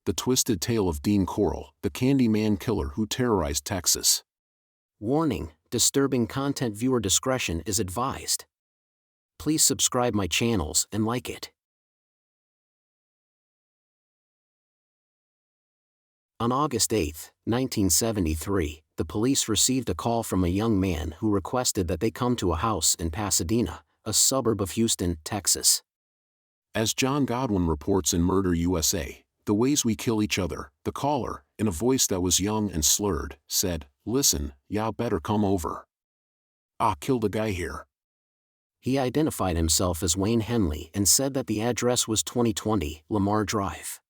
The Twisted Tale of Dean Corll, the Candyman killer who terrorized Texas. Warning: disturbing content. Viewer discretion is advised. Please subscribe my channels and like it. On August 8, 1973, the police received a call from a young man who requested that they come to a house in Pasadena, a suburb of Houston, Texas. As John Godwin reports in Murder USA, The Ways We Kill Each Other, the caller, in a voice that was young and slurred, said, "Listen, y'all better come over. I killed a guy here." He identified himself as Wayne Henley and said that the address was 2020 Lamar Drive.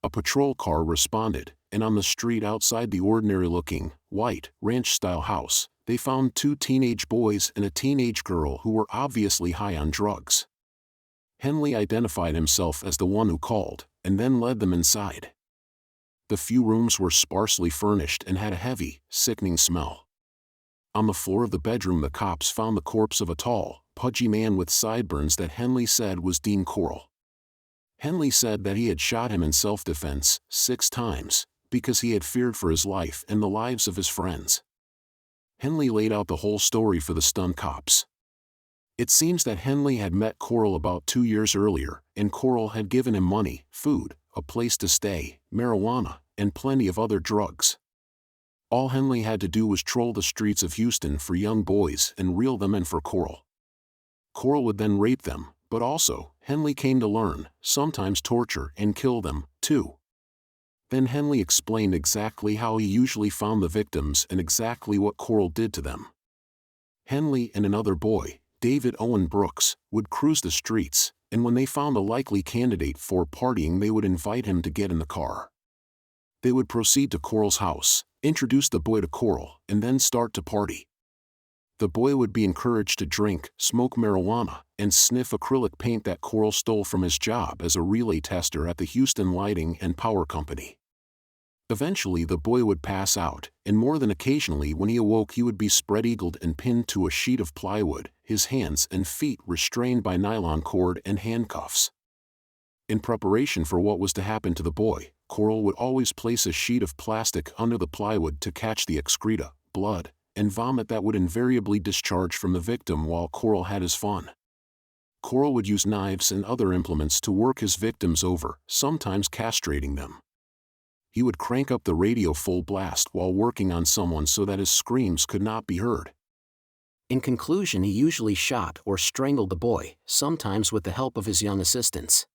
A patrol car responded, and on the street outside the ordinary-looking, white, ranch-style house, they found two teenage boys and a teenage girl who were obviously high on drugs. Henley identified himself as the one who called, and then led them inside. The few rooms were sparsely furnished and had a heavy, sickening smell. On the floor of the bedroom the cops found the corpse of a tall, pudgy man with sideburns that Henley said was Dean Corll. Henley said that he had shot him in self-defense 6 times, because he had feared for his life and the lives of his friends. Henley laid out the whole story for the stunned cops. It seems that Henley had met Corll about 2 years earlier, and Corll had given him money, food, a place to stay, marijuana, and plenty of other drugs. All Henley had to do was troll the streets of Houston for young boys and reel them in for Corll. Corll would then rape them, but also, Henley came to learn, sometimes torture and kill them, too. Then Henley explained exactly how he usually found the victims and exactly what Corll did to them. Henley and another boy, David Owen Brooks, would cruise the streets, and when they found a likely candidate for partying they would invite him to get in the car. They would proceed to Corll's house, introduce the boy to Corll, and then start to party. The boy would be encouraged to drink, smoke marijuana, and sniff acrylic paint that Corll stole from his job as a relay tester at the Houston Lighting and Power Company. Eventually the boy would pass out, and more than occasionally when he awoke he would be spread-eagled and pinned to a sheet of plywood, his hands and feet restrained by nylon cord and handcuffs. In preparation for what was to happen to the boy, Corll would always place a sheet of plastic under the plywood to catch the excreta, blood, and vomit that would invariably discharge from the victim while Corll had his fun. Corll would use knives and other implements to work his victims over, sometimes castrating them. He would crank up the radio full blast while working on someone so that his screams could not be heard. In conclusion, he usually shot or strangled the boy, sometimes with the help of his young assistants.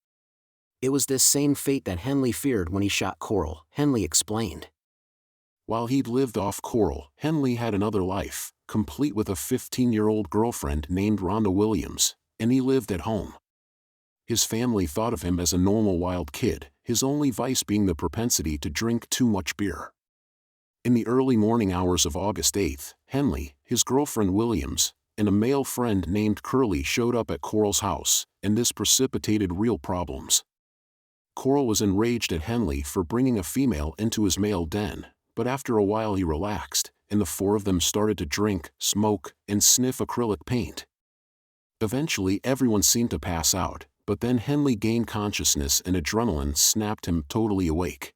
It was this same fate that Henley feared when he shot Corll, Henley explained. While he'd lived off Corll, Henley had another life, complete with a 15-year-old girlfriend named Rhonda Williams, and he lived at home. His family thought of him as a normal wild kid, his only vice being the propensity to drink too much beer. In the early morning hours of August 8, Henley, his girlfriend Williams, and a male friend named Curly showed up at Corll's house, and this precipitated real problems. Corll was enraged at Henley for bringing a female into his male den, but after a while he relaxed, and the 4 of them started to drink, smoke, and sniff acrylic paint. Eventually everyone seemed to pass out, but then Henley gained consciousness and adrenaline snapped him totally awake.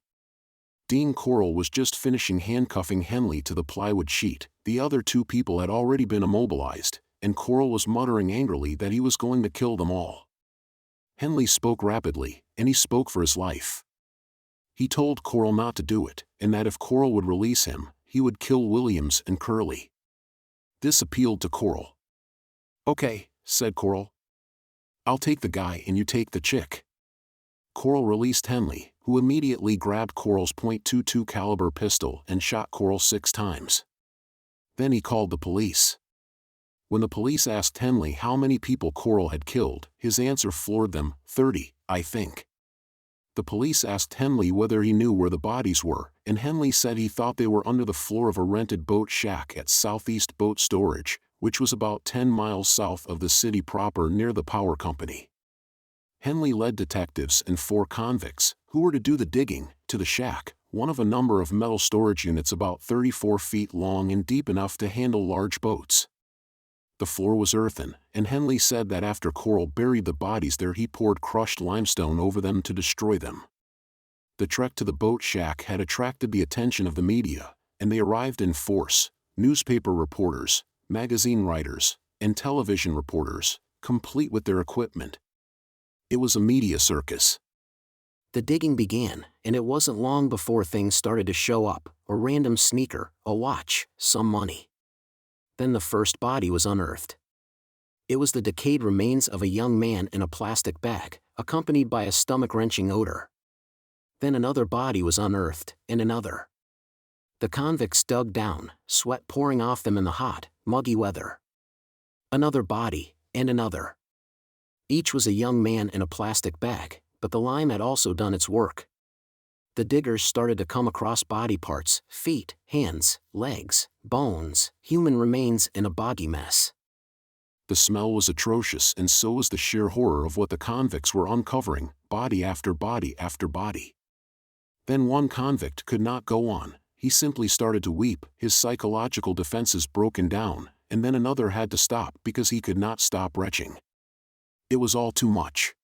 Dean Corll was just finishing handcuffing Henley to the plywood sheet, the other 2 people had already been immobilized, and Corll was muttering angrily that he was going to kill them all. Henley spoke rapidly, and he spoke for his life. He told Corll not to do it, and that if Corll would release him, he would kill Williams and Curly. This appealed to Corll. "Okay," said Corll. "I'll take the guy and you take the chick." Corll released Henley, who immediately grabbed Corll's .22 caliber pistol and shot Corll 6 times. Then he called the police. When the police asked Henley how many people Corll had killed, his answer floored them: 30, I think. The police asked Henley whether he knew where the bodies were, and Henley said he thought they were under the floor of a rented boat shack at Southeast Boat Storage, which was about 10 miles south of the city proper near the power company. Henley led detectives and 4 convicts, who were to do the digging, to the shack, one of a number of metal storage units about 34 feet long and deep enough to handle large boats. The floor was earthen, and Henley said that after Corll buried the bodies there he poured crushed limestone over them to destroy them. the trek to the boat shack had attracted the attention of the media, and they arrived in force: newspaper reporters, magazine writers, and television reporters, complete with their equipment. It was a media circus. The digging began, and it wasn't long before things started to show up: a random sneaker, a watch, some money. Then the first body was unearthed. It was the decayed remains of a young man in a plastic bag, accompanied by a stomach-wrenching odor. Then another body was unearthed, and another. The convicts dug down, sweat pouring off them in the hot, muggy weather. Another body, and another. Each was a young man in a plastic bag, but the lime had also done its work. The diggers started to come across body parts: feet, hands, legs, bones, human remains in a boggy mess. The smell was atrocious, and so was the sheer horror of what the convicts were uncovering: body after body after body. Then one convict could not go on. He simply started to weep, his psychological defenses broken down, and then another had to stop because he could not stop retching. It was all too much.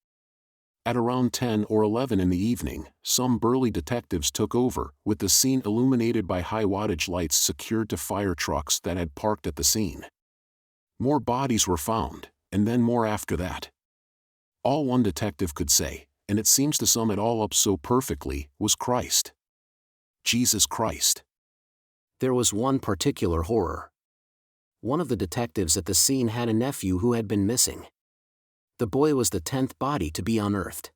At around 10 or 11 in the evening, some burly detectives took over, with the scene illuminated by high-wattage lights secured to fire trucks that had parked at the scene. More bodies were found, and then more after that. All one detective could say, and it seems to sum it all up so perfectly, was Christ. Jesus Christ. There was one particular horror. One of the detectives at the scene had a nephew who had been missing. The boy was the 10th body to be unearthed.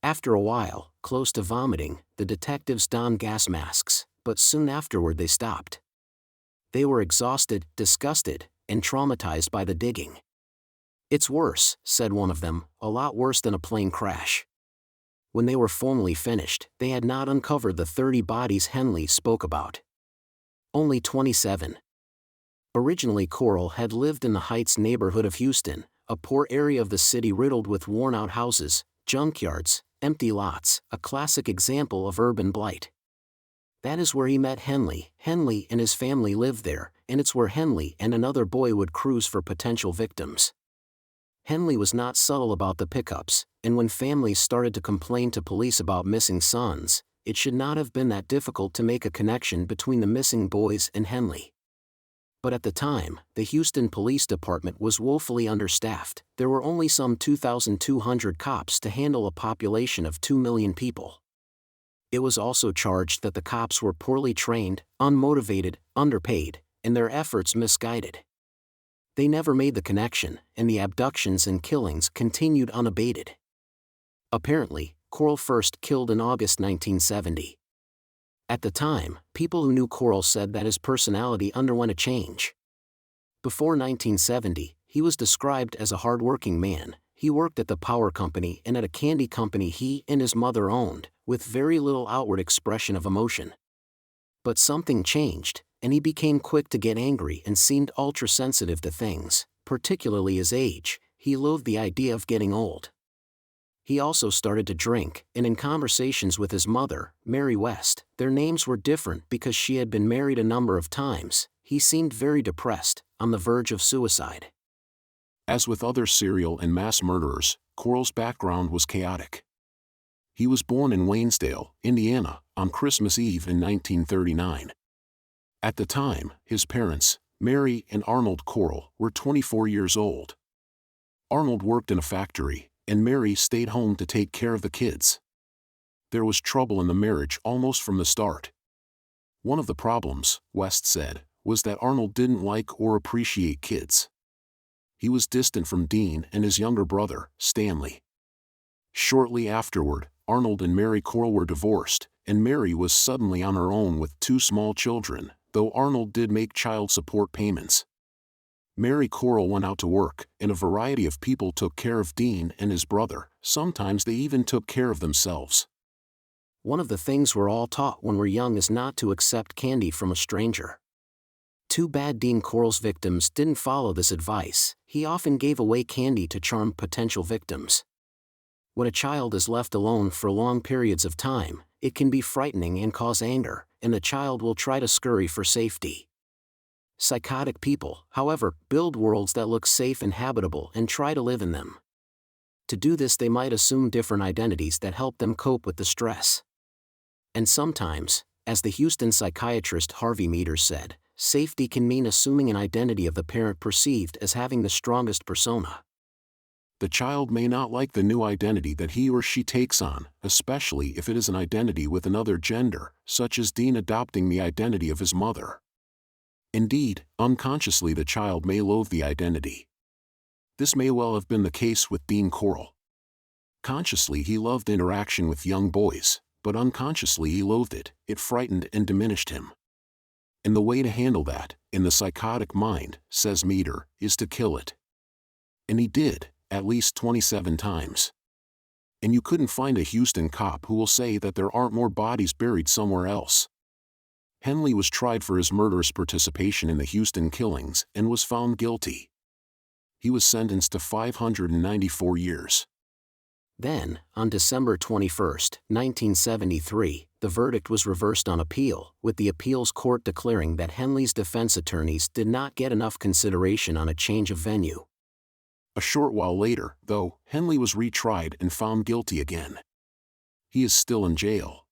After a while, close to vomiting, the detectives donned gas masks, but soon afterward they stopped. They were exhausted, disgusted, and traumatized by the digging. "It's worse," said one of them, "a lot worse than a plane crash." When they were formally finished, they had not uncovered the 30 bodies Henley spoke about. Only 27. Originally, Corll had lived in the Heights neighborhood of Houston, a poor area of the city riddled with worn-out houses, junkyards, empty lots, a classic example of urban blight. That is where he met Henley. Henley and his family lived there, and it's where Henley and another boy would cruise for potential victims. Henley was not subtle about the pickups, and when families started to complain to police about missing sons, it should not have been that difficult to make a connection between the missing boys and Henley. But at the time, the Houston Police Department was woefully understaffed. There were only some 2,200 cops to handle a population of 2 million people. It was also charged that the cops were poorly trained, unmotivated, underpaid, and their efforts misguided. They never made the connection, and the abductions and killings continued unabated. Apparently, Corll first killed in August 1970. At the time, people who knew Corll said that his personality underwent a change. Before 1970, he was described as a hard-working man. He worked at the power company and at a candy company he and his mother owned, with very little outward expression of emotion. But something changed, and he became quick to get angry and seemed ultra-sensitive to things, particularly his age. He loathed the idea of getting old. He also started to drink, and in conversations with his mother, Mary West, their names were different because she had been married a number of times, he seemed very depressed, on the verge of suicide. As with other serial and mass murderers, Corll's background was chaotic. He was born in Waynesdale, Indiana, on Christmas Eve in 1939. At the time, his parents, Mary and Arnold Corll, were 24 years old. Arnold worked in a factory, and Mary stayed home to take care of the kids. There was trouble in the marriage almost from the start. One of the problems, West said, was that Arnold didn't like or appreciate kids. He was distant from Dean and his younger brother, Stanley. Shortly afterward, Arnold and Mary Corll were divorced, and Mary was suddenly on her own with 2 small children, though Arnold did make child support payments. Mary Corll went out to work, and a variety of people took care of Dean and his brother. Sometimes they even took care of themselves. One of the things we're all taught when we're young is not to accept candy from a stranger. Too bad Dean Corll's victims didn't follow this advice. He often gave away candy to charm potential victims. When a child is left alone for long periods of time, it can be frightening and cause anger, and the child will try to scurry for safety. Psychotic people, however, build worlds that look safe and habitable and try to live in them. To do this, they might assume different identities that help them cope with the stress. And sometimes, as the Houston psychiatrist Harvey Meter said, safety can mean assuming an identity of the parent perceived as having the strongest persona. The child may not like the new identity that he or she takes on, especially if it is an identity with another gender, such as Dean adopting the identity of his mother. Indeed, unconsciously the child may loathe the identity. This may well have been the case with Dean Corll. Consciously he loved interaction with young boys, but unconsciously he loathed it. It frightened and diminished him. And the way to handle that, in the psychotic mind, says Meter, is to kill it. And he did, at least 27 times. And you couldn't find a Houston cop who will say that there aren't more bodies buried somewhere else. Henley was tried for his murderous participation in the Houston killings and was found guilty. He was sentenced to 594 years. Then, on December 21, 1973, the verdict was reversed on appeal, with the appeals court declaring that Henley's defense attorneys did not get enough consideration on a change of venue. A short while later, though, Henley was retried and found guilty again. He is still in jail.